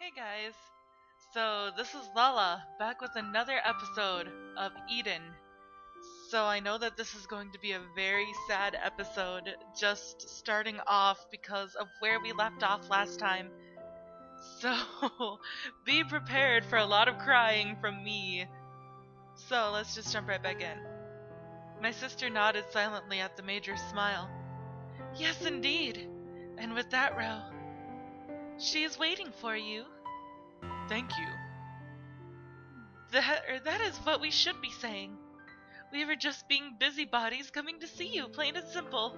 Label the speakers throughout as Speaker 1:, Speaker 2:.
Speaker 1: Hey guys! So, this is Lala, back with another episode of Eden. So, I know that this is going to be a very sad episode, just starting off because of where we left off last time. So, be prepared for a lot of crying from me. So, let's just jump right back in. My sister nodded silently at the Major's smile. Yes, indeed! And with that, Ro, she is waiting for you. Thank you. That is what we should be saying. We were just being busybodies coming to see you, plain and simple.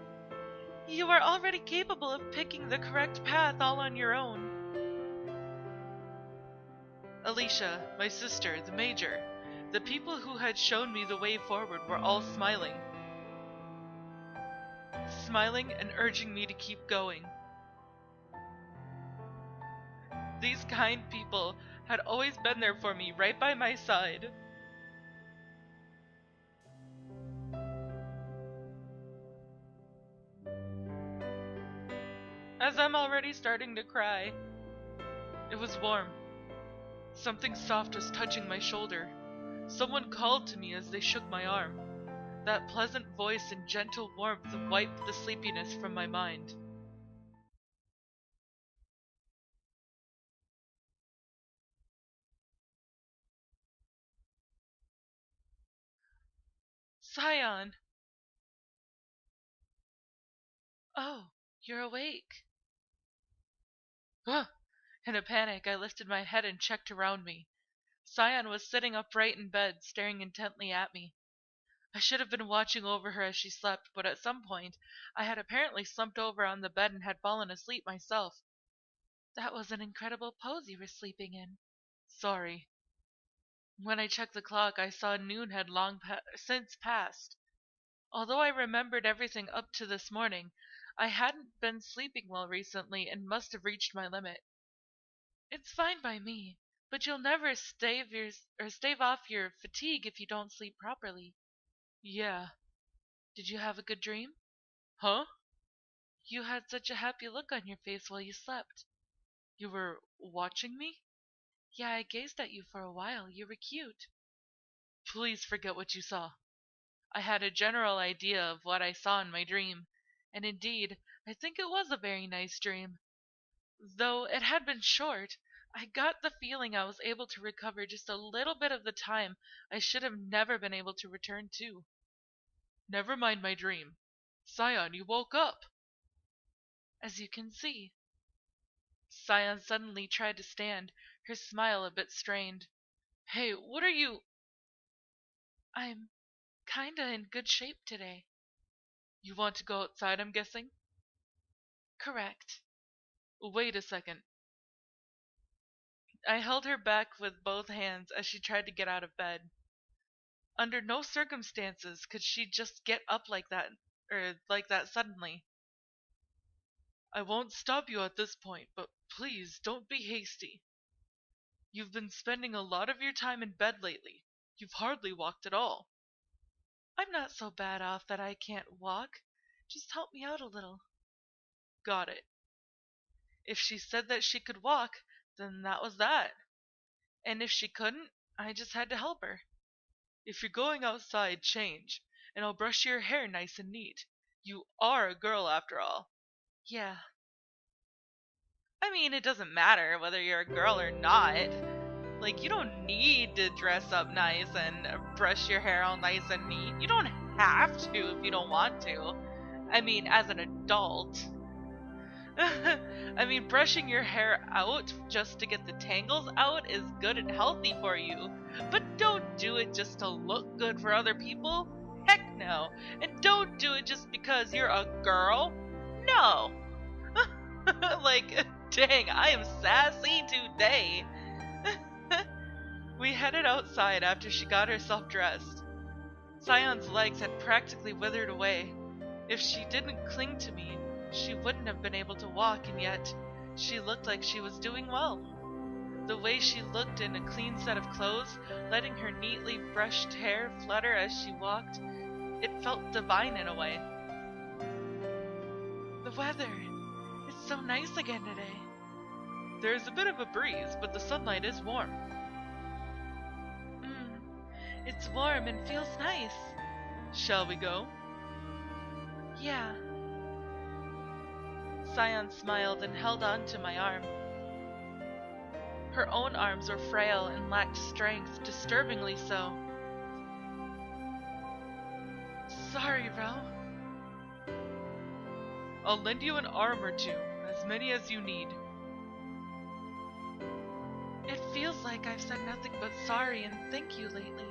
Speaker 1: You are already capable of picking the correct path all on your own. Alicia, my sister, the Major, the people who had shown me the way forward were all smiling. Smiling and urging me to keep going. These kind people had always been there for me, right by my side. As I'm already starting to cry. It was warm. Something soft was touching my shoulder. Someone called to me as they shook my arm. That pleasant voice and gentle warmth wiped the sleepiness from my mind. Sion! Oh, you're awake. Ugh! In a panic, I lifted my head and checked around me. Sion was sitting upright in bed, staring intently at me. I should have been watching over her as she slept, but at some point, I had apparently slumped over on the bed and had fallen asleep myself. That was an incredible pose you were sleeping in. Sorry. When I checked the clock, I saw noon had long since passed. Although I remembered everything up to this morning, I hadn't been sleeping well recently and must have reached my limit. It's fine by me, but you'll never stave off your fatigue if you don't sleep properly. Yeah. Did you have a good dream? Huh? You had such a happy look on your face while you slept. You were watching me? Yeah, I gazed at you for a while. You were cute. Please forget what you saw. I had a general idea of what I saw in my dream, and indeed, I think it was a very nice dream. Though it had been short, I got the feeling I was able to recover just a little bit of the time I should have never been able to return to. Never mind my dream. Sion, you woke up. As you can see. Sion suddenly tried to stand, her smile a bit strained. Hey, what are you... I'm kinda in good shape today. You want to go outside, I'm guessing? Correct. Wait a second. I held her back with both hands as she tried to get out of bed. Under no circumstances could she just get up like that suddenly. I won't stop you at this point, but please don't be hasty. You've been spending a lot of your time in bed lately. You've hardly walked at all. I'm not so bad off that I can't walk. Just help me out a little. Got it. If she said that she could walk, then that was that. And if she couldn't, I just had to help her. If you're going outside, change, and I'll brush your hair nice and neat. You are a girl after all. Yeah. I mean, it doesn't matter whether you're a girl or not. Like, you don't need to dress up nice and brush your hair all nice and neat. You don't have to if you don't want to. I mean, as an adult. I mean, brushing your hair out just to get the tangles out is good and healthy for you. But don't do it just to look good for other people. Heck no. And don't do it just because you're a girl. No. Like, dang, I am sassy today. We headed outside after she got herself dressed. Sion's legs had practically withered away. If she didn't cling to me, she wouldn't have been able to walk, and yet she looked like she was doing well. The way she looked in a clean set of clothes, letting her neatly brushed hair flutter as she walked, it felt divine in a way. The weather is so nice again today. There's a bit of a breeze, but the sunlight is warm. It's warm and feels nice. Shall we go? Yeah. Sion smiled and held on to my arm. Her own arms were frail and lacked strength, disturbingly so. Sorry, Ro. I'll lend you an arm or two, as many as you need. It feels like I've said nothing but sorry and thank you lately.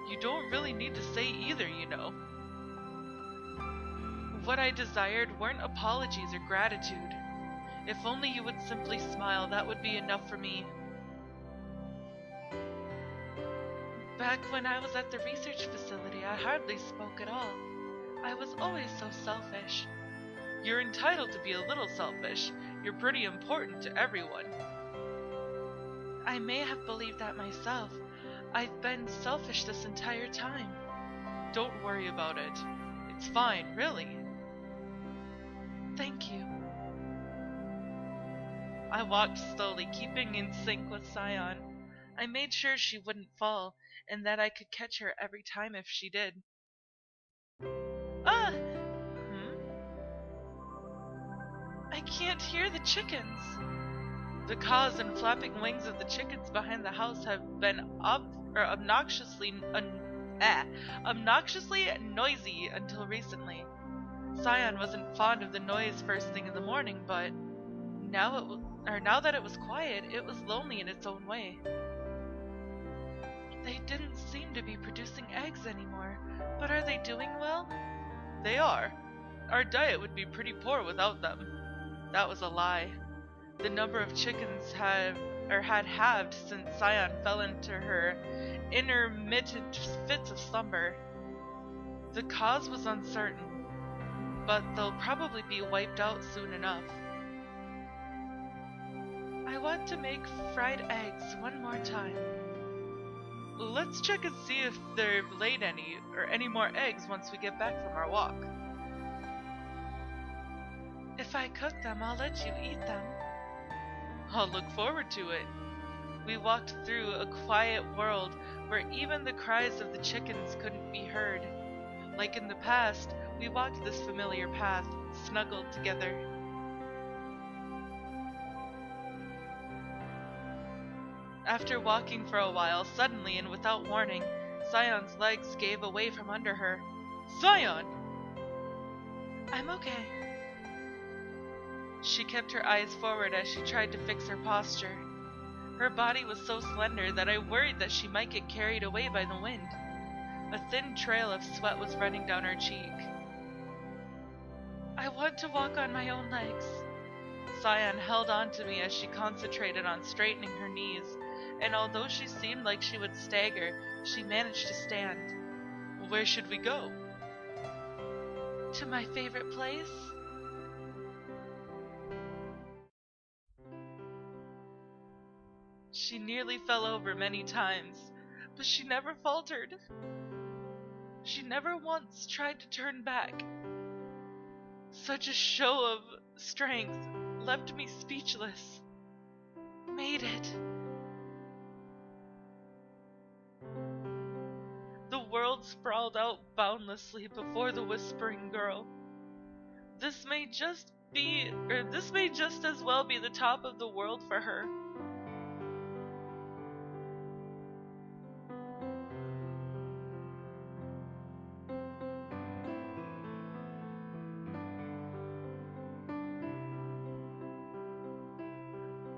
Speaker 1: You don't really need to say either, you know. What I desired weren't apologies or gratitude. If only you would simply smile, that would be enough for me. Back when I was at the research facility, I hardly spoke at all. I was always so selfish. You're entitled to be a little selfish. You're pretty important to everyone. I may have believed that myself. I've been selfish this entire time. Don't worry about it. It's fine, really. Thank you. I walked slowly, keeping in sync with Sion. I made sure she wouldn't fall, and that I could catch her every time if she did. Ah! I can't hear the chickens. The caws and flapping wings of the chickens behind the house have been obnoxiously noisy until recently. Sion wasn't fond of the noise first thing in the morning, but now that it was quiet, it was lonely in its own way. They didn't seem to be producing eggs anymore, but are they doing well? They are. Our diet would be pretty poor without them. That was a lie. The number of chickens had halved since Sion fell into her intermittent fits of slumber. The cause was uncertain, but they'll probably be wiped out soon enough. I want to make fried eggs one more time. Let's check and see if they've laid any more eggs once we get back from our walk. If I cook them, I'll let you eat them. I'll look forward to it. We walked through a quiet world where even the cries of the chickens couldn't be heard. Like in the past, we walked this familiar path, snuggled together. After walking for a while, suddenly and without warning, Sion's legs gave away from under her. Sion! I'm okay. She kept her eyes forward as she tried to fix her posture. Her body was so slender that I worried that she might get carried away by the wind. A thin trail of sweat was running down her cheek. I want to walk on my own legs. Sion held on to me as she concentrated on straightening her knees, and although she seemed like she would stagger, she managed to stand. Where should we go? To my favorite place. She nearly fell over many times, but she never faltered. She never once tried to turn back. Such a show of strength left me speechless. Made it. The world sprawled out boundlessly before the whispering girl. This may just as well be the top of the world for her.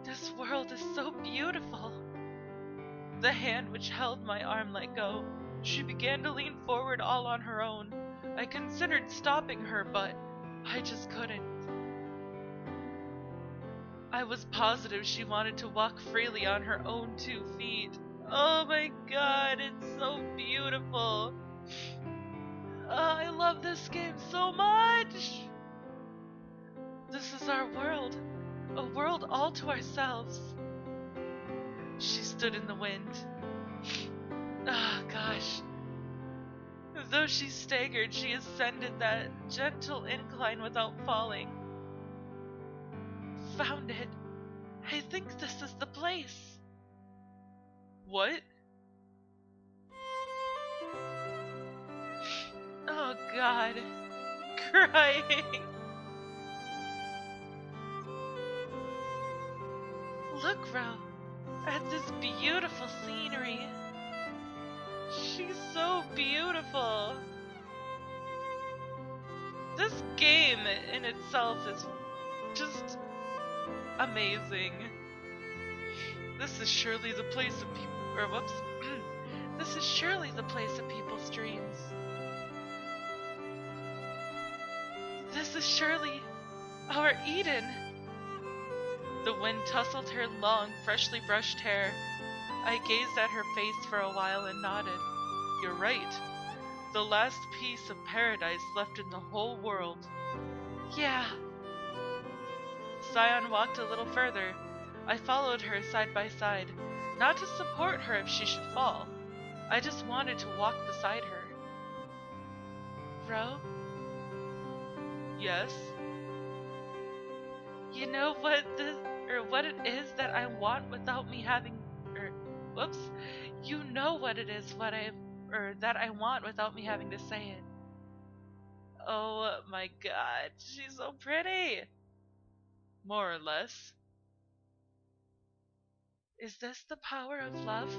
Speaker 1: This world is so beautiful. The hand which held my arm let go. She began to lean forward all on her own. I considered stopping her, but I just couldn't. I was positive she wanted to walk freely on her own 2 feet. Oh my god, it's so beautiful. I love this game so much. This is our world. A world all to ourselves. She stood in the wind. Ah, gosh. Though she staggered, she ascended that gentle incline without falling. Found it. nice. What? Oh God. Crying. Look, Ro, at this beautiful scenery. She's so beautiful. This game in itself is just amazing. This is surely the place of people, or whoops. This is surely the place of people's dreams. This is surely our Eden. The wind tousled her long, freshly brushed hair. I gazed at her face for a while and nodded. You're right. The last piece of paradise left in the whole world. Yeah. Sion walked a little further. I followed her side by side, not to support her if she should fall. I just wanted to walk beside her. Ro? Yes? You know what it is that I want without me having, whoops. You know what it is that I want without me having to say it. Oh my God, she's so pretty. More or less. Is this the power of love?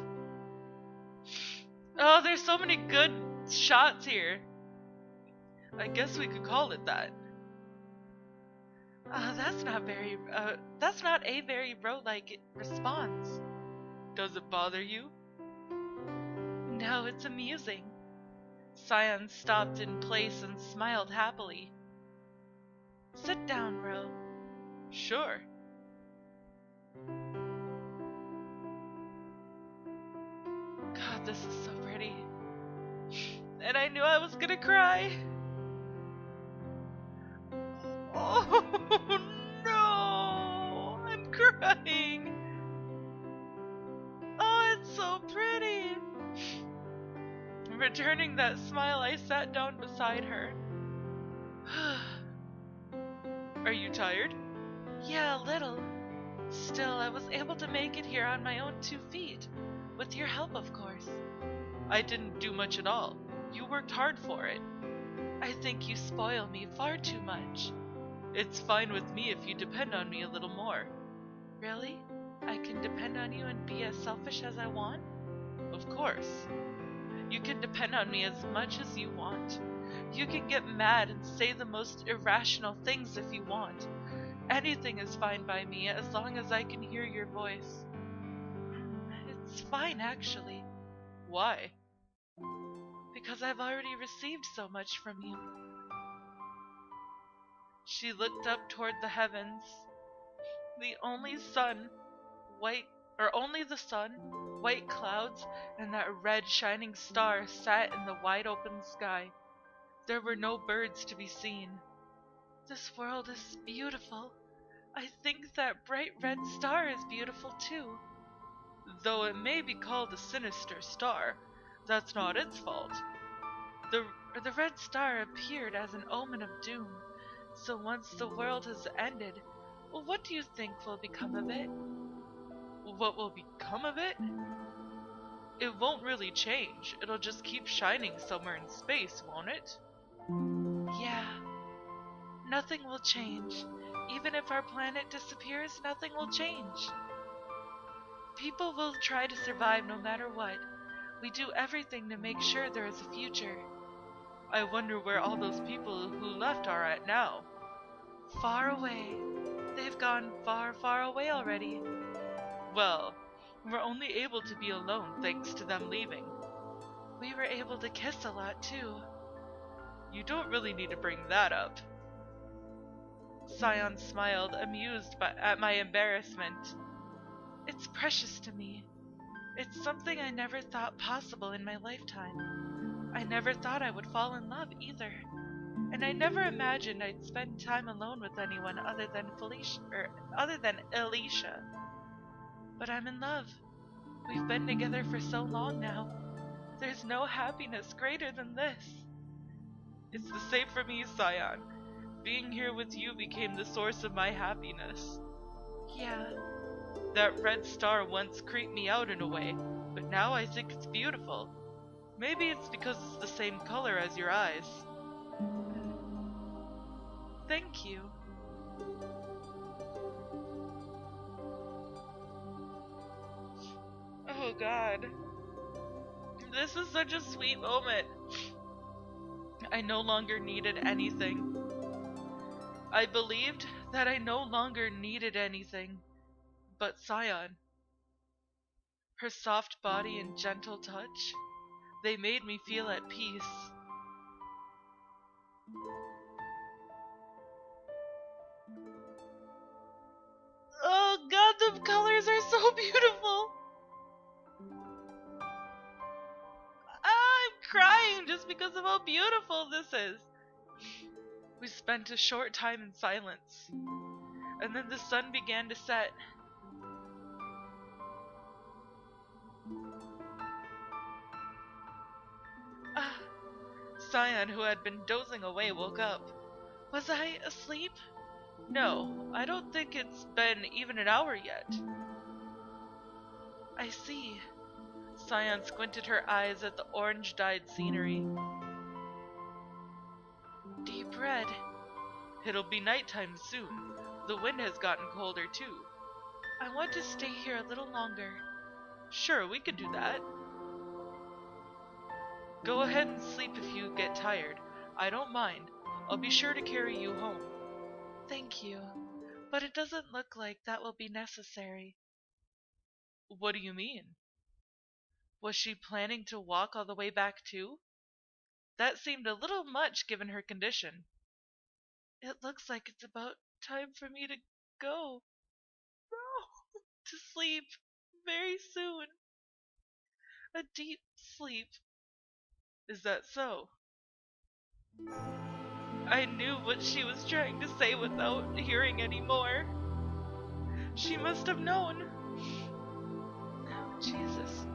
Speaker 1: Oh, there's so many good shots here. I guess we could call it that. That's not a very Ro-like response. Does it bother you? No, it's amusing. Sion stopped in place and smiled happily. Sit down, Ro. Sure. God, this is so pretty. And I knew I was gonna cry. Oh no! I'm crying. Oh, it's so pretty. Returning that smile, I sat down beside her. Are you tired? Yeah, a little. Still, I was able to make it here on my own 2 feet. With your help, of course. I didn't do much at all. You worked hard for it. I think you spoil me far too much. It's fine with me if you depend on me a little more. Really? I can depend on you and be as selfish as I want? Of course. You can depend on me as much as you want. You can get mad and say the most irrational things if you want. Anything is fine by me as long as I can hear your voice. It's fine, actually. Why? Because I've already received so much from you. She looked up toward the heavens. Only the sun, white clouds, and that red shining star sat in the wide open sky. There were no birds to be seen. This world is beautiful. I think that bright red star is beautiful too. Though it may be called a sinister star, that's not its fault. The red star appeared as an omen of doom, so once the world has ended, what do you think will become of it? What will become of it? It won't really change. It'll just keep shining somewhere in space, won't it? Yeah. Nothing will change. Even if our planet disappears, nothing will change. People will try to survive no matter what. We do everything to make sure there is a future. I wonder where all those people who left are at now. Far away. They've gone far, far away already. Well, we're only able to be alone thanks to them leaving. We were able to kiss a lot too. You don't really need to bring that up. Sion smiled, amused at my embarrassment. It's precious to me. It's something I never thought possible in my lifetime. I never thought I would fall in love either. And I never imagined I'd spend time alone with anyone other than Alicia. But I'm in love. We've been together for so long now. There's no happiness greater than this. It's the same for me, Sion. Being here with you became the source of my happiness. Yeah. That red star once creeped me out in a way, but now I think it's beautiful. Maybe it's because it's the same color as your eyes. Thank you. Oh God. This is such a sweet moment. I no longer needed anything. I believed that I no longer needed anything but Sion. Her soft body and gentle touch, they made me feel at peace. Oh God, the colors are so beautiful! I'm crying just because of how beautiful this is. We spent a short time in silence, and then the sun began to set. Sion, who had been dozing away, woke up. Was I asleep? No, I don't think it's been even an hour yet. I see. Sion squinted her eyes at the orange-dyed scenery. Deep red. It'll be nighttime soon. The wind has gotten colder too. I want to stay here a little longer. Sure, we could do that. Go ahead and sleep if you get tired. I don't mind. I'll be sure to carry you home. Thank you, but it doesn't look like that will be necessary. What do you mean? Was she planning to walk all the way back too? That seemed a little much given her condition. It looks like it's about time for me to go. No, to sleep very soon. A deep sleep. Is that so? I knew what she was trying to say without hearing any more. She must have known. Oh, Jesus.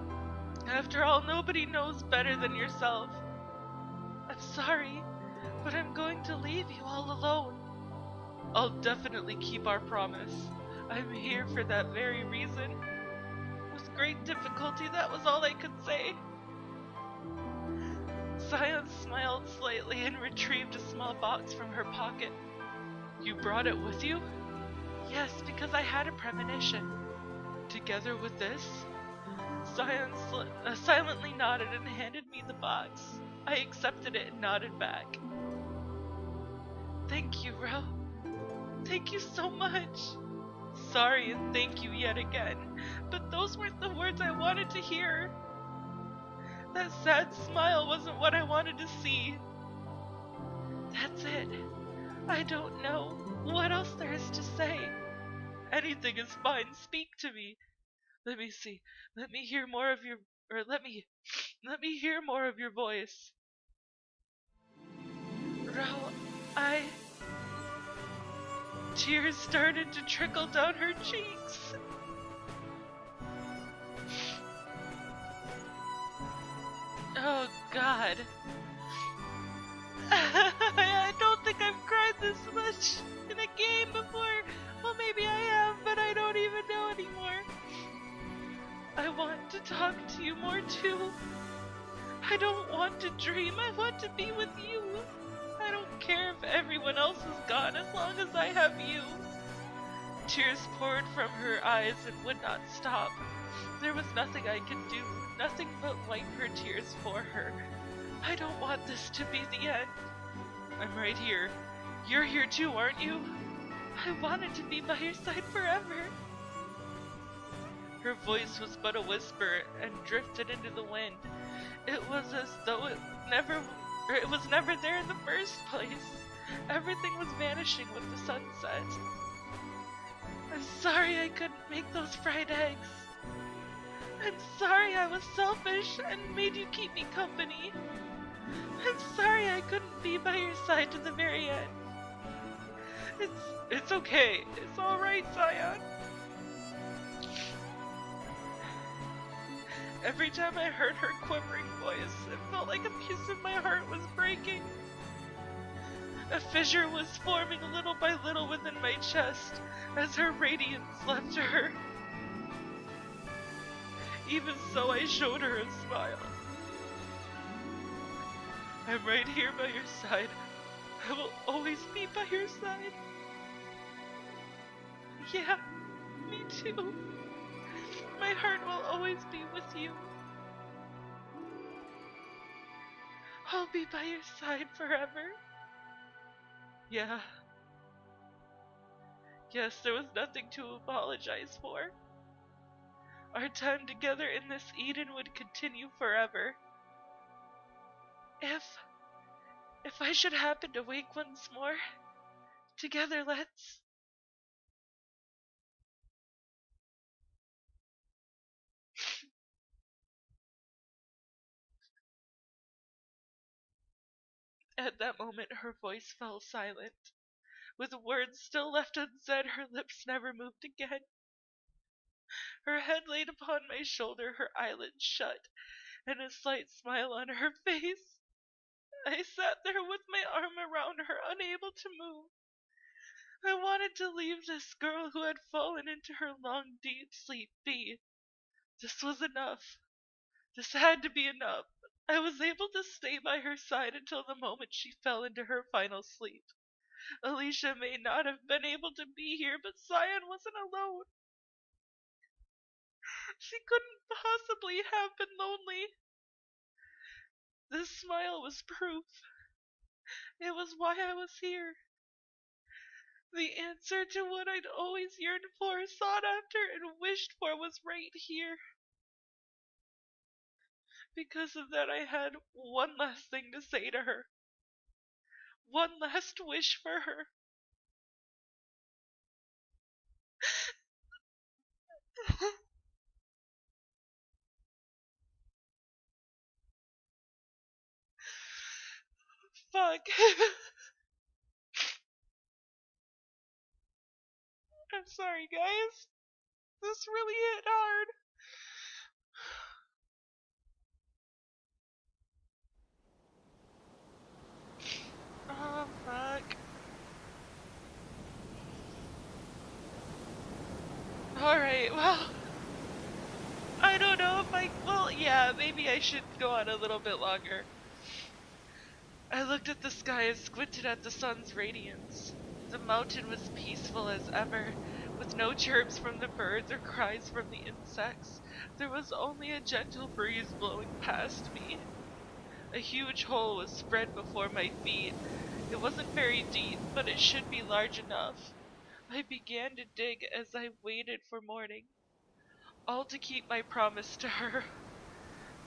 Speaker 1: After all, nobody knows better than yourself. I'm sorry, but I'm going to leave you all alone. I'll definitely keep our promise. I'm here for that very reason. With great difficulty, that was all I could say. Sion smiled slightly and retrieved a small box from her pocket. You brought it with you? Yes, because I had a premonition. Together with this? Sion silently nodded and handed me the box. I accepted it and nodded back. Thank you, Ro. Thank you so much. Sorry and thank you yet again, but those weren't the words I wanted to hear. That sad smile wasn't what I wanted to see. That's it. I don't know what else there is to say. Anything is fine. Speak to me. Let me see. Let me hear more of your let me hear more of your voice. Ro, tears started to trickle down her cheeks. Oh God. I don't think I've cried this much in a game before. Well, maybe I have, but I don't even know anymore. I want to talk to you more too. I don't want to dream. I want to be with you. I don't care if everyone else is gone as long as I have you. Tears poured from her eyes and would not stop. There was nothing I could do. Nothing but wipe her tears for her. I don't want this to be the end. I'm right here. You're here too, aren't you? I wanted to be by your side forever. Her voice was but a whisper and drifted into the wind. It was as though it was never there in the first place. Everything was vanishing with the sunset. I'm sorry I couldn't make those fried eggs. I'm sorry I was selfish and made you keep me company. I'm sorry I couldn't be by your side to the very end. It's okay. It's alright, Sion. Every time I heard her quivering voice, it felt like a piece of my heart was breaking. A fissure was forming little by little within my chest as her radiance left her. Even so, I showed her a smile. I'm right here by your side. I will always be by your side. Yeah, me too. My heart will always be with you. I'll be by your side forever. Yeah. Yes, there was nothing to apologize for. Our time together in this Eden would continue forever. If I should happen to wake once more, together let's... At that moment, her voice fell silent. With words still left unsaid, her lips never moved again. Her head laid upon my shoulder, her eyelids shut, and a slight smile on her face. I sat there with my arm around her, unable to move. I wanted to leave this girl who had fallen into her long, deep sleep be. This was enough. This had to be enough. I was able to stay by her side until the moment she fell into her final sleep. Alicia may not have been able to be here, but Sion wasn't alone. She couldn't possibly have been lonely. This smile was proof. It was why I was here. The answer to what I'd always yearned for, sought after, and wished for was right here. Because of that, I had one last thing to say to her. One last wish for her. Fuck. I'm sorry, guys. This really hit hard. Oh, fuck. Alright, well, I don't know if well, yeah, maybe I should go on a little bit longer. I looked at the sky and squinted at the sun's radiance. The mountain was peaceful as ever, with no chirps from the birds or cries from the insects. There was only a gentle breeze blowing past me. A huge hole was spread before my feet. It wasn't very deep, but it should be large enough. I began to dig as I waited for morning, all to keep my promise to her.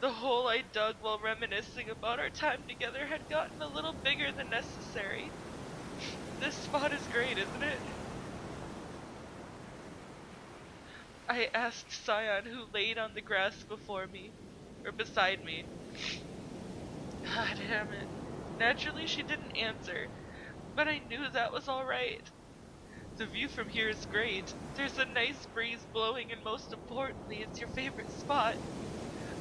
Speaker 1: The hole I dug while reminiscing about our time together had gotten a little bigger than necessary. This spot is great, isn't it? I asked Sion, who laid on the grass before me, or beside me. Ah, damn it. Naturally, she didn't answer, but I knew that was alright. The view from here is great. There's a nice breeze blowing, and most importantly, it's your favorite spot.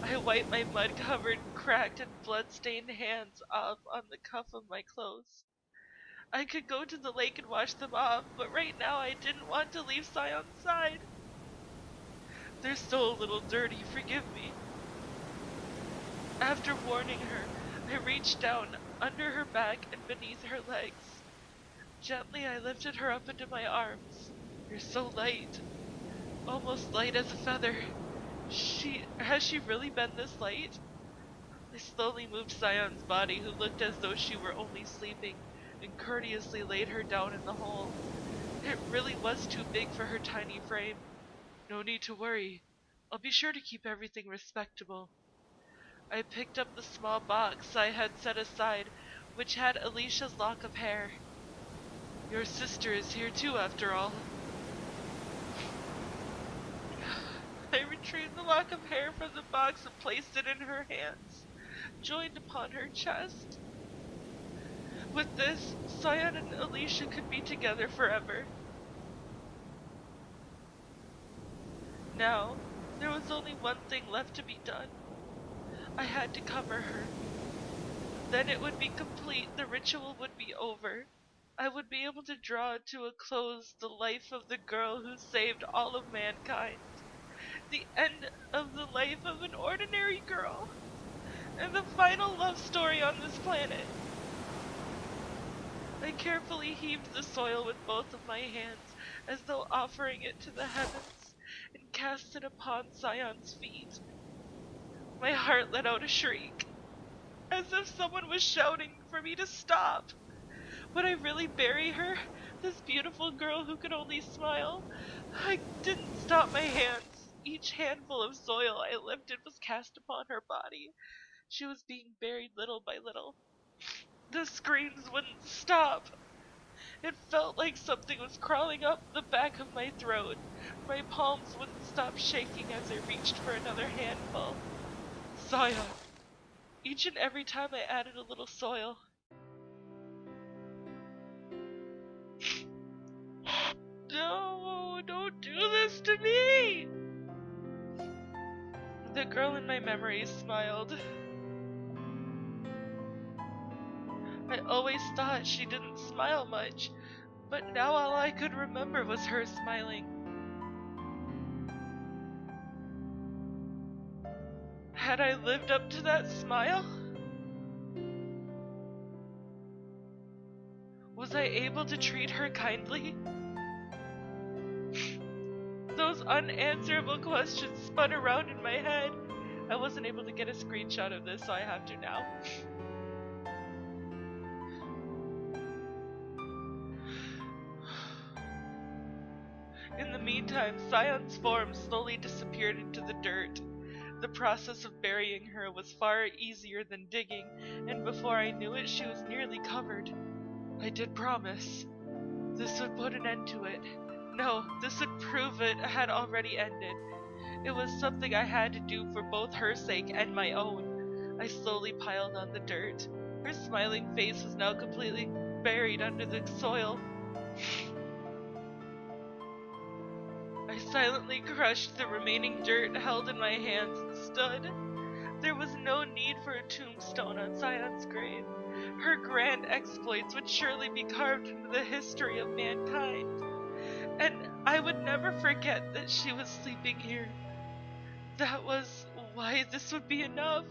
Speaker 1: I wiped my mud-covered, cracked, and blood-stained hands off on the cuff of my clothes. I could go to the lake and wash them off, but right now I didn't want to leave Sion's side. They're still a little dirty, forgive me. After warning her, I reached down under her back and beneath her legs. Gently I lifted her up into my arms. You're so light. Almost light as a feather. Has she really been this light? I slowly moved Sion's body, who looked as though she were only sleeping, and courteously laid her down in the hole. It really was too big for her tiny frame. No need to worry. I'll be sure to keep everything respectable. I picked up the small box I had set aside, which had Alicia's lock of hair. Your sister is here too, after all. I retrieved the lock of hair from the box and placed it in her hands, joined upon her chest. With this, Sion and Alicia could be together forever. Now, there was only one thing left to be done. I had to cover her. Then it would be complete, the ritual would be over. I would be able to draw to a close the life of the girl who saved all of mankind. The end of the life of an ordinary girl. And the final love story on this planet. I carefully heaved the soil with both of my hands, as though offering it to the heavens, and cast it upon Sion's feet. My heart let out a shriek, as if someone was shouting for me to stop. Would I really bury her, this beautiful girl who could only smile? I didn't stop my hands. Each handful of soil I lifted was cast upon her body. She was being buried little by little. The screams wouldn't stop. It felt like something was crawling up the back of my throat. My palms wouldn't stop shaking as I reached for another handful. Sion. Each and every time I added a little soil. No, don't do this to me! The girl in my memories smiled. I always thought she didn't smile much, but now all I could remember was her smiling. Had I lived up to that smile? Was I able to treat her kindly? Those unanswerable questions spun around in my head. I wasn't able to get a screenshot of this, so I have to now. In the meantime, Sion's form slowly disappeared into the dirt. The process of burying her was far easier than digging, and before I knew it, she was nearly covered. I did promise. This would put an end to it. No, this would prove it had already ended. It was something I had to do for both her sake and my own. I slowly piled on the dirt. Her smiling face was now completely buried under the soil. I silently crushed the remaining dirt held in my hands and stood. There was no need for a tombstone on Sion's grave. Her grand exploits would surely be carved into the history of mankind. And I would never forget that she was sleeping here. That was why this would be enough.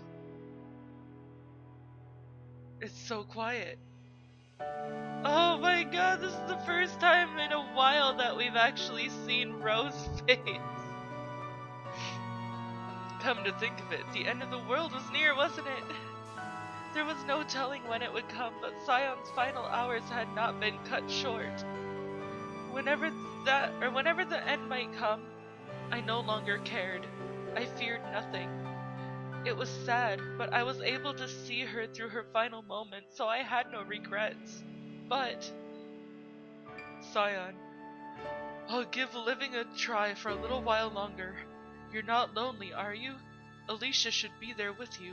Speaker 1: It's so quiet. Oh my god, this is the first time in a while that we've actually seen Rose's face. Come to think of it, the end of the world was near, wasn't it? There was no telling when it would come, but Sion's final hours had not been cut short. Whenever the end might come, I no longer cared. I feared nothing. It was sad, but I was able to see her through her final moments, so I had no regrets. But, Sion, I'll give living a try for a little while longer. You're not lonely, are you? Alicia should be there with you.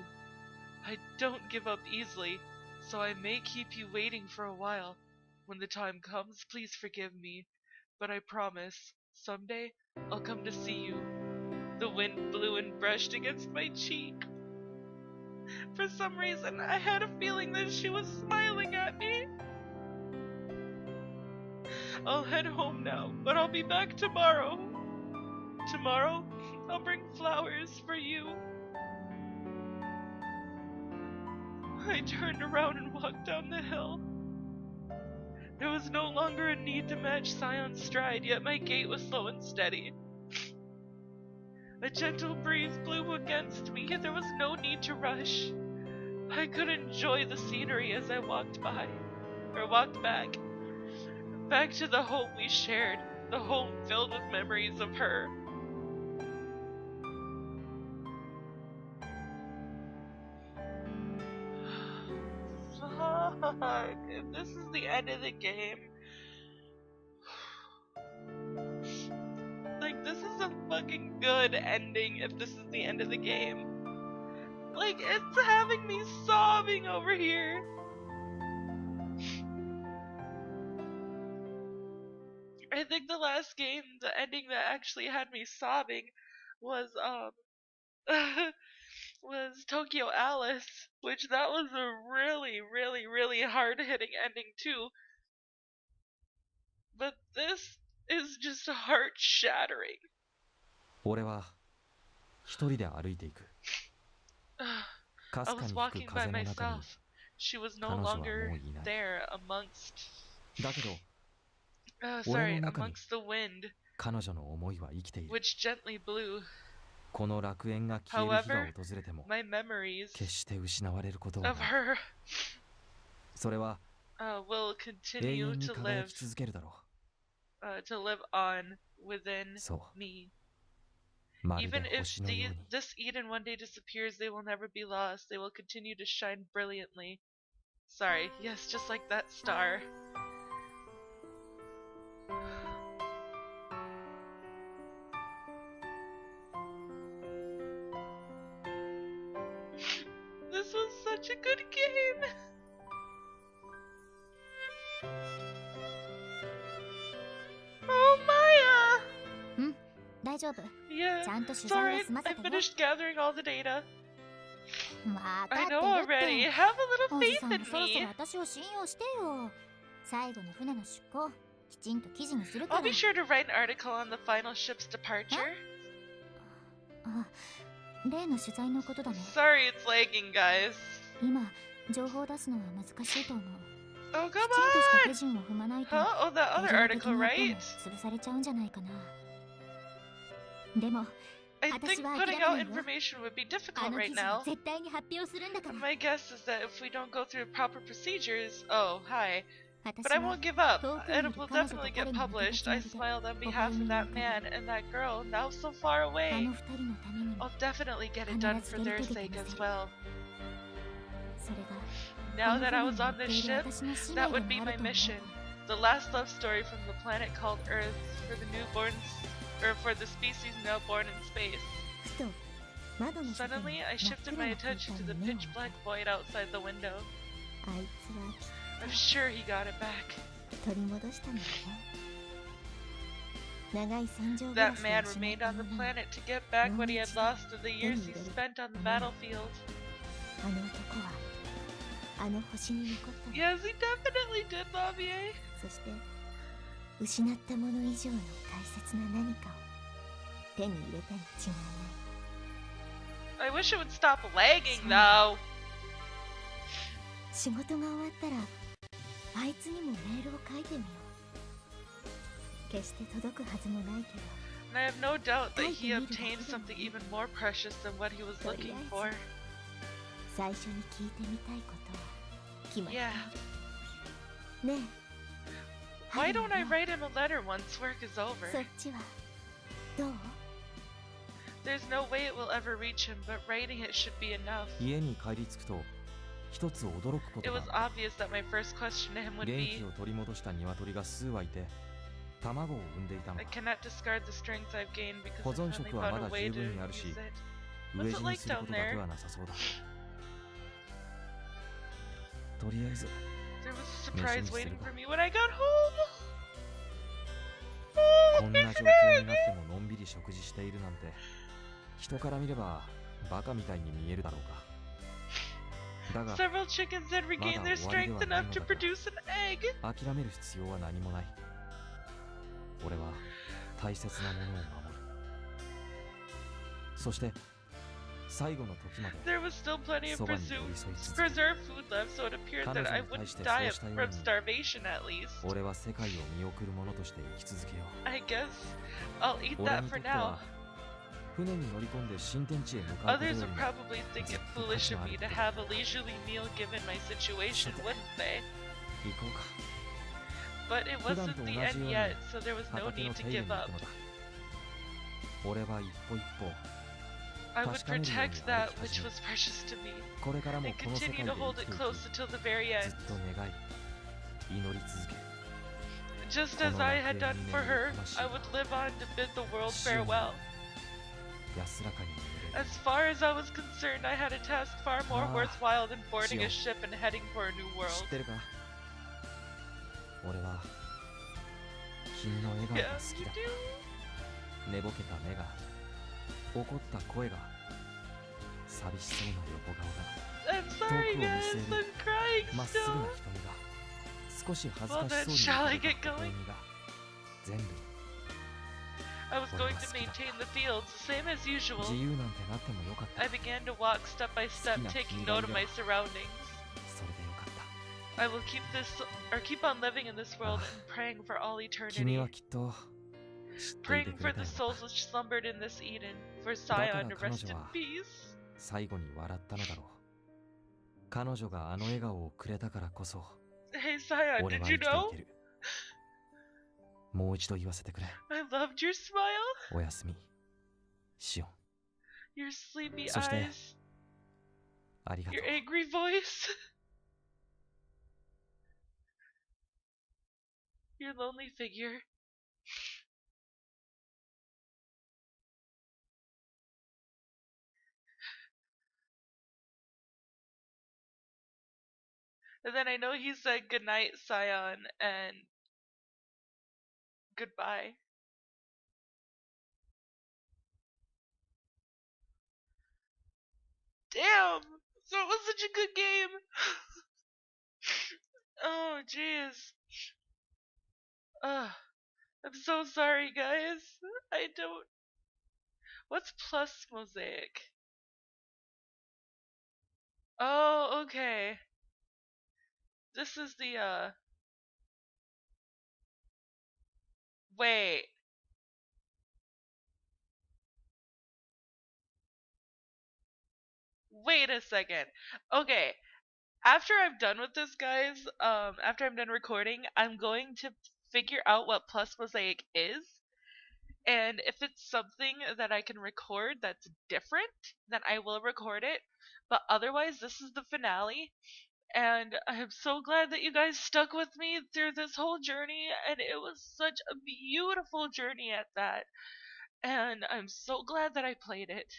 Speaker 1: I don't give up easily, so I may keep you waiting for a while. When the time comes, please forgive me, but I promise, someday I'll come to see you. The wind blew and brushed against my cheek. For some reason, I had a feeling that she was smiling at me. I'll head home now, but I'll be back tomorrow. Tomorrow, I'll bring flowers for you. I turned around and walked down the hill. There was no longer a need to match Sion's stride, yet my gait was slow and steady. A gentle breeze blew against me, yet there was no need to rush. I could enjoy the scenery as I walked back to the home we shared, the home filled with memories of her. Fuck, if this is the end of the game, like, this is a fucking good ending if this is the end of the game. Like, it's having me sobbing over here. I think the last game, the ending that actually had me sobbing was, was Tokyo Alice, which that was a really, really, really hard-hitting ending too. But this is just heart-shattering.
Speaker 2: 俺は一人で歩いていく。か
Speaker 1: I
Speaker 2: すか
Speaker 1: was
Speaker 2: に吹く
Speaker 1: walking by
Speaker 2: 風の中に
Speaker 1: myself. She was no
Speaker 2: 彼女は
Speaker 1: longer
Speaker 2: もういない。
Speaker 1: there amongst.
Speaker 2: だけど
Speaker 1: Sorry,
Speaker 2: 俺の中に
Speaker 1: amongst the wind,
Speaker 2: 彼女の思いは生きている。
Speaker 1: which gently blew.
Speaker 2: この楽園が消える日が
Speaker 1: However,
Speaker 2: 訪れても
Speaker 1: my memories
Speaker 2: 決して失われることは
Speaker 1: of
Speaker 2: ない。
Speaker 1: her
Speaker 2: それは
Speaker 1: will
Speaker 2: 永
Speaker 1: continue
Speaker 2: 遠に
Speaker 1: to
Speaker 2: 輝
Speaker 1: live
Speaker 2: き続けるだろ
Speaker 1: on within
Speaker 2: う。そ
Speaker 1: me.
Speaker 2: う。まる
Speaker 1: Even
Speaker 2: で
Speaker 1: if
Speaker 2: 星のように。
Speaker 1: this Eden one day disappears, they will never be lost. They will continue to shine brilliantly. Sorry, yes, just like that star. This was such a good game. Oh, Maya!
Speaker 3: 大丈夫。
Speaker 1: Yeah,
Speaker 3: ちゃんと
Speaker 1: it's
Speaker 3: 取材は
Speaker 1: alright.
Speaker 3: 済ませ
Speaker 1: I
Speaker 3: てね。
Speaker 1: finished gathering all the data.
Speaker 3: わか
Speaker 1: I
Speaker 3: って
Speaker 1: know
Speaker 3: る
Speaker 1: already.
Speaker 3: って
Speaker 1: Have a
Speaker 3: お
Speaker 1: little
Speaker 3: じさ
Speaker 1: faith
Speaker 3: ん
Speaker 1: in
Speaker 3: もそろそ
Speaker 1: me.
Speaker 3: ろ私を信用してよ。最後の船の出港きちんと記事にするか
Speaker 1: I'll
Speaker 3: ら。
Speaker 1: be sure to write an article on the final ship's departure.
Speaker 3: あ、例の取材のことだね。
Speaker 1: Sorry, it's lagging, guys.
Speaker 3: 今情報を出すのは難しいと思う。
Speaker 1: Oh,
Speaker 3: き
Speaker 1: come
Speaker 3: ちんとした手
Speaker 1: on!
Speaker 3: 順を踏まないと
Speaker 1: Huh? Oh, that
Speaker 3: 手
Speaker 1: other
Speaker 3: 順的
Speaker 1: article,
Speaker 3: にやっても
Speaker 1: right?
Speaker 3: 潰されちゃうんじゃないかな。でも
Speaker 1: I think
Speaker 3: 私は
Speaker 1: putting
Speaker 3: 諦め
Speaker 1: out
Speaker 3: ないよ。
Speaker 1: information would be
Speaker 3: あ
Speaker 1: difficult
Speaker 3: の
Speaker 1: right
Speaker 3: 記事は
Speaker 1: now.
Speaker 3: 絶対に発表するんだから。
Speaker 1: My guess is that if we don't go through proper procedures, oh, hi.
Speaker 3: 私
Speaker 1: But I
Speaker 3: は
Speaker 1: won't give up.
Speaker 3: 遠くにい
Speaker 1: It
Speaker 3: る
Speaker 1: will
Speaker 3: 彼女と
Speaker 1: definitely
Speaker 3: 彼
Speaker 1: get
Speaker 3: に向けた
Speaker 1: published.
Speaker 3: つも
Speaker 1: I
Speaker 3: りで
Speaker 1: smiled on
Speaker 3: 微
Speaker 1: behalf
Speaker 3: 笑
Speaker 1: of
Speaker 3: みに
Speaker 1: that
Speaker 3: 浮か
Speaker 1: man
Speaker 3: べ
Speaker 1: and that girl, now so far
Speaker 3: あ
Speaker 1: away.
Speaker 3: の二人のためにも
Speaker 1: I'll definitely get it done for their sake as well.
Speaker 3: それが
Speaker 1: Now that I was on this ship, that would be my mission. The last love story from the planet called Earth for the newborns, or for the species now born in space.
Speaker 3: ふと窓の外に
Speaker 1: Suddenly, I
Speaker 3: 真っ
Speaker 1: shifted
Speaker 3: 暗
Speaker 1: my
Speaker 3: な空
Speaker 1: attention
Speaker 3: 間
Speaker 1: to the
Speaker 3: に目を
Speaker 1: pitch
Speaker 3: 向け
Speaker 1: black
Speaker 3: た。
Speaker 1: void outside the window.
Speaker 3: あいつはきっ
Speaker 1: I'm sure he got it back.
Speaker 3: と取り戻したんだね。長い戦場暮ら
Speaker 1: That
Speaker 3: しを
Speaker 1: man
Speaker 3: 失っ
Speaker 1: remained
Speaker 3: た
Speaker 1: on the
Speaker 3: 者に
Speaker 1: planet to get back what he had lost in the years he spent on the battlefield.
Speaker 3: あの男はあの星に残ったの。
Speaker 1: Yes, he definitely did, Lavier.
Speaker 3: そして失ったもの以上の大切な何かを手に入れたに違いない。
Speaker 1: I wish it would stop lagging, though.
Speaker 3: 仕事が終わったらあいつにもメールを書いてみよう。決して届くはずもないけど
Speaker 1: And I have no doubt that he obtained something even more precious than what he was looking for.
Speaker 3: 最初に聞いてみたいことは決まった。
Speaker 1: Yeah.
Speaker 3: ねえ、
Speaker 1: Why don't I write him a letter once work is over?
Speaker 3: そっちはどう？
Speaker 1: There's no way it will ever reach him, but writing it should be enough.
Speaker 2: 家に帰り着くと一つ驚くこ
Speaker 1: It
Speaker 2: と
Speaker 1: was
Speaker 2: がある。
Speaker 1: obvious that my first question to him would
Speaker 2: 元
Speaker 1: be,
Speaker 2: 気を取り戻した鶏が数羽いて卵を産んでいたの
Speaker 1: I
Speaker 2: だ。
Speaker 1: cannot discard the strength I've gained because
Speaker 2: 保
Speaker 1: I
Speaker 2: 存
Speaker 1: finally
Speaker 2: 食は
Speaker 1: found
Speaker 2: ま
Speaker 1: a
Speaker 2: だ
Speaker 1: way
Speaker 2: 十
Speaker 1: to
Speaker 2: 分にある
Speaker 1: use
Speaker 2: し
Speaker 1: it.
Speaker 2: 飢
Speaker 1: What's
Speaker 2: え
Speaker 1: it
Speaker 2: 死に
Speaker 1: like
Speaker 2: する
Speaker 1: down
Speaker 2: ことだけ
Speaker 1: there?
Speaker 2: はなさそうだ。とりあえず
Speaker 1: There was a surprise
Speaker 2: Mission
Speaker 1: waiting
Speaker 2: Silver.
Speaker 1: for me when I got home.
Speaker 2: こんな状況になってものんびり食事しているなんて人から見ればバカみたいに見えるだろうか。だが
Speaker 1: Several chickens had regained their strength enough to produce an egg.
Speaker 2: 諦める必要は何もない。俺は大切なものを守る。そして最後の時まで
Speaker 1: There was still plenty of
Speaker 2: そばに寄り添い続ける。
Speaker 1: preserved food left, so it appeared that I wouldn't die from starvation at least.
Speaker 2: 俺は世界を見送る者として生き続けよう。
Speaker 1: I guess I'll eat
Speaker 2: 俺
Speaker 1: that
Speaker 2: にと
Speaker 1: for
Speaker 2: っては
Speaker 1: now.
Speaker 2: 船に乗り込んで新天地へ向かうことよ
Speaker 1: Others
Speaker 2: り
Speaker 1: would
Speaker 2: も
Speaker 1: probably think it foolish of me to have a leisurely meal given my situation, wouldn't they?
Speaker 2: 行こうか。
Speaker 1: But it
Speaker 2: 普段
Speaker 1: wasn't
Speaker 2: と同じ
Speaker 1: the
Speaker 2: よう
Speaker 1: end
Speaker 2: に
Speaker 1: yet, so there was no
Speaker 2: 畑
Speaker 1: need
Speaker 2: の
Speaker 1: to
Speaker 2: 手入れに
Speaker 1: give
Speaker 2: 行
Speaker 1: up.
Speaker 2: くのだ。俺は一歩一歩
Speaker 1: I would
Speaker 2: 確かめるように
Speaker 1: protect that
Speaker 2: 歩き
Speaker 1: which
Speaker 2: 始め
Speaker 1: was precious to me
Speaker 2: これからも
Speaker 1: and
Speaker 2: この世界
Speaker 1: continue
Speaker 2: で
Speaker 1: to
Speaker 2: 生
Speaker 1: hold
Speaker 2: き
Speaker 1: it
Speaker 2: ていき
Speaker 1: close until the very
Speaker 2: ず
Speaker 1: end,
Speaker 2: っと願い祈り続け
Speaker 1: just as I had done for her. I would live on to bid the world farewell.
Speaker 2: 安らかに眠れる。
Speaker 1: As far as I was concerned, I had a task far more worthwhile than boarding a ship and heading for a new
Speaker 2: 知
Speaker 1: world.
Speaker 2: ってるか？俺は君の笑顔が
Speaker 1: Yeah,
Speaker 2: 好き
Speaker 1: you
Speaker 2: だ。
Speaker 1: do.
Speaker 2: 寝ぼけた目が、怒った声が、寂しそうな横顔が、
Speaker 1: I'm sorry, guys. I'm crying
Speaker 2: まっすぐな
Speaker 1: still.
Speaker 2: 瞳が、少し恥ず
Speaker 1: Well
Speaker 2: か
Speaker 1: then,
Speaker 2: しそうに
Speaker 1: shall I
Speaker 2: 浮かべ
Speaker 1: get
Speaker 2: た微
Speaker 1: going?
Speaker 2: 笑みが、全部
Speaker 1: I was
Speaker 2: 俺は
Speaker 1: going
Speaker 2: 好
Speaker 1: to
Speaker 2: きだった
Speaker 1: maintain the fields, same as usual.
Speaker 2: 自由なんてなってもよかった
Speaker 1: I began to walk step by step, taking note of my surroundings.
Speaker 2: それでよかった
Speaker 1: I will keep on living in this world and praying for all
Speaker 2: 君
Speaker 1: eternity.
Speaker 2: はきっと知っていて
Speaker 1: Praying
Speaker 2: く
Speaker 1: for
Speaker 2: れた
Speaker 1: the
Speaker 2: よ
Speaker 1: souls which slumbered in this Eden, for
Speaker 2: だから
Speaker 1: Sion to
Speaker 2: 彼
Speaker 1: rest
Speaker 2: 女
Speaker 1: in
Speaker 2: は
Speaker 1: peace.
Speaker 2: 最後に笑ったのだろう彼女があの笑顔をくれたからこそ
Speaker 1: Hey Sion,
Speaker 2: 俺
Speaker 1: did
Speaker 2: は
Speaker 1: you
Speaker 2: 生きてい
Speaker 1: know?
Speaker 2: けるもう一度言わせてくれ
Speaker 1: I loved your smile,
Speaker 2: おやすみシオン
Speaker 1: your sleepy
Speaker 2: そして
Speaker 1: eyes,
Speaker 2: ありがと
Speaker 1: your
Speaker 2: う
Speaker 1: angry voice, your lonely figure. And then I know he said goodnight, Sion, and goodbye. Damn! So it was such a good game! Oh, jeez. Ugh. I'm so sorry, guys. I don't... What's Plus Mosaic? Oh, okay. This is the, Wait. Wait a second. Okay. After I'm done with this, guys, after I'm done recording, I'm going to figure out what Plus Mosaic is. And if it's something that I can record that's different, then I will record it. But otherwise, this is the finale. And I'm so glad that you guys stuck with me through this whole journey. And it was such a beautiful journey at that. And I'm so glad that I played it.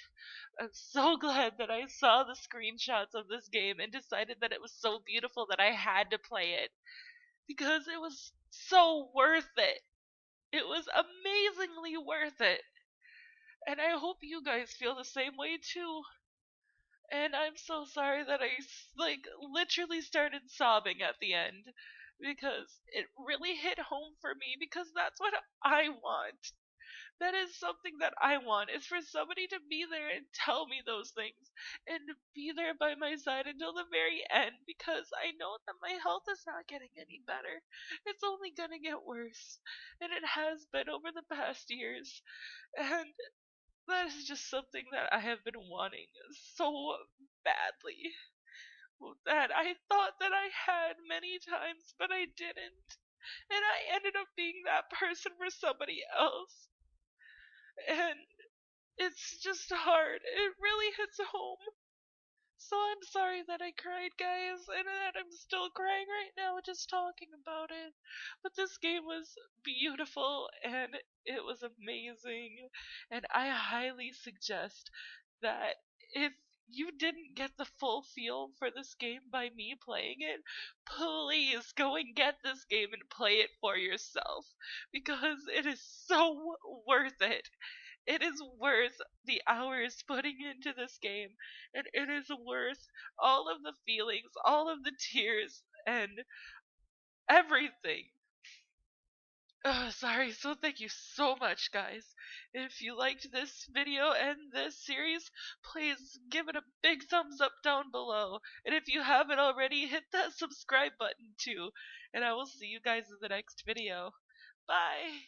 Speaker 1: I'm so glad that I saw the screenshots of this game and decided that it was so beautiful that I had to play it. Because it was so worth it. It was amazingly worth it. And I hope you guys feel the same way too. And I'm so sorry that I literally started sobbing at the end because it really hit home for me because that's what I want. That is something that I want, is for somebody to be there and tell me those things and be there by my side until the very end because I know that my health is not getting any better. It's only gonna get worse. And it has been over the past years. And that is just something that I have been wanting so badly. That I thought that I had many times, but I didn't. And I ended up being that person for somebody else. And it's just hard. It really hits home. So I'm sorry that I cried, guys, and that I'm still crying right now just talking about it. But this game was beautiful and it was amazing. And I highly suggest that if you didn't get the full feel for this game by me playing it, please go and get this game and play it for yourself. Because it is so worth it. It is worth the hours putting into this game, and it is worth all of the feelings, all of the tears, and everything. Oh, sorry, so thank you so much, guys. If you liked this video and this series, please give it a big thumbs up down below. And if you haven't already, hit that subscribe button too. And I will see you guys in the next video. Bye!